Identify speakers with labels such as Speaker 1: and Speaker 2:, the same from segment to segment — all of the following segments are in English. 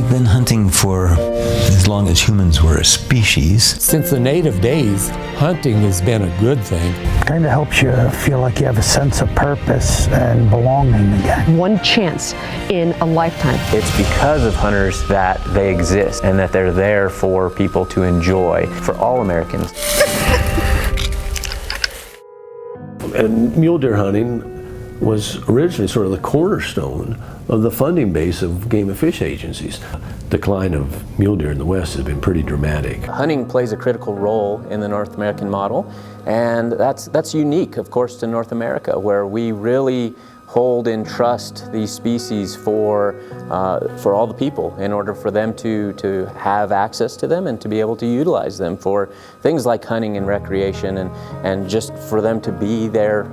Speaker 1: They've been hunting for as long as humans were a species.
Speaker 2: Since the native days, hunting has been a good thing.
Speaker 3: Kind of helps you feel like you have a sense of purpose and belonging again.
Speaker 4: One chance in a lifetime.
Speaker 5: It's because of hunters that they exist and that they're there for people to enjoy, for all Americans.
Speaker 6: And mule deer hunting was originally sort of the cornerstone of the funding base of game and fish agencies. Decline of mule deer in the West has been pretty dramatic.
Speaker 5: Hunting plays a critical role in the North American model, and that's unique, of course, to North America, where we really hold in trust these species for all the people in order for them to have access to them and to be able to utilize them for things like hunting and recreation and just for them to be there,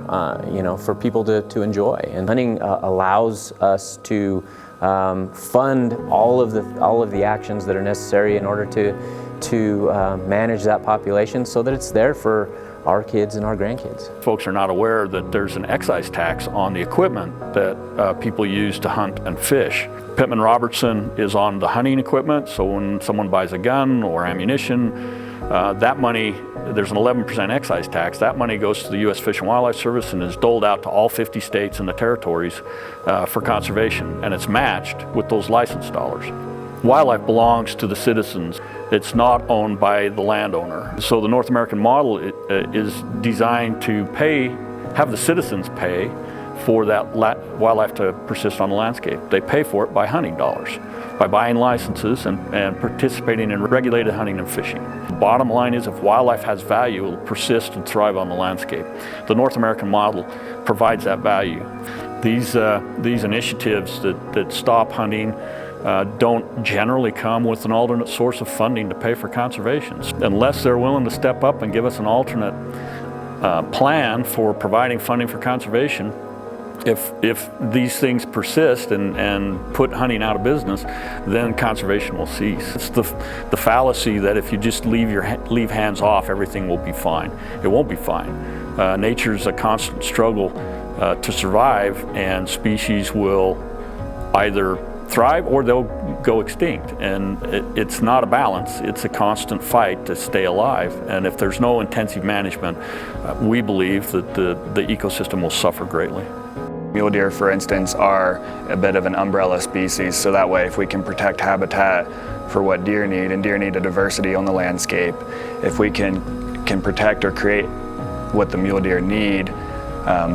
Speaker 5: for people to enjoy. And hunting allows us to fund all of the actions that are necessary in order to manage that population so that it's there for our kids and our grandkids.
Speaker 7: Folks are not aware that there's an excise tax on the equipment that people use to hunt and fish. Pittman Robertson is on the hunting equipment, so when someone buys a gun or ammunition, that money, there's an 11% excise tax. That money goes to the U.S. Fish and Wildlife Service and is doled out to all 50 states and the territories for conservation, and it's matched with those license dollars. Wildlife belongs to the citizens. It's not owned by the landowner. So the North American model is designed to have the citizens pay for that wildlife to persist on the landscape. They pay for it by hunting dollars, by buying licenses and participating in regulated hunting and fishing. The bottom line is, if wildlife has value, it will persist and thrive on the landscape. The North American model provides that value. These initiatives that stop hunting don't generally come with an alternate source of funding to pay for conservation. Unless they're willing to step up and give us an alternate plan for providing funding for conservation, if these things persist and put hunting out of business, then conservation will cease. It's the fallacy that if you just leave hands off, everything will be fine. It won't be fine. Nature's a constant struggle to survive, and species will either thrive or they'll go extinct, and it's not a balance. It's a constant fight to stay alive, and if there's no intensive management, we believe that the ecosystem will suffer greatly.
Speaker 8: Mule deer, for instance, are a bit of an umbrella species, so that way if we can protect habitat for what deer need, and deer need a diversity on the landscape, if we can protect or create what the mule deer need,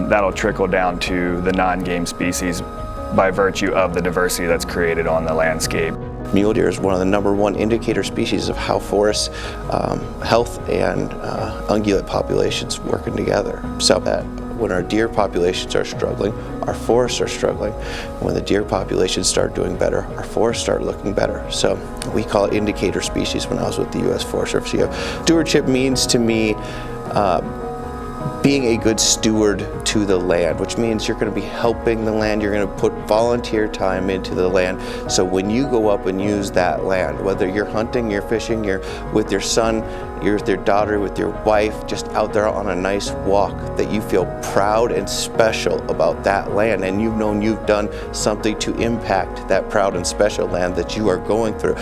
Speaker 8: that'll trickle down to the non-game species by virtue of the diversity that's created on the landscape.
Speaker 9: Mule deer is one of the #1 indicator species of how forest health and ungulate populations working together. So that when our deer populations are struggling, our forests are struggling. When the deer populations start doing better, our forests start looking better. So we call it indicator species when I was with the U.S. Forest Service. Stewardship means to me being a good steward to the land, which means you're going to be helping the land, you're going to put volunteer time into the land. So when you go up and use that land, whether you're hunting, you're fishing, you're with your son, you're with your daughter, with your wife, just out there on a nice walk, that you feel proud and special about that land, and you've known you've done something to impact that proud and special land that you are going through.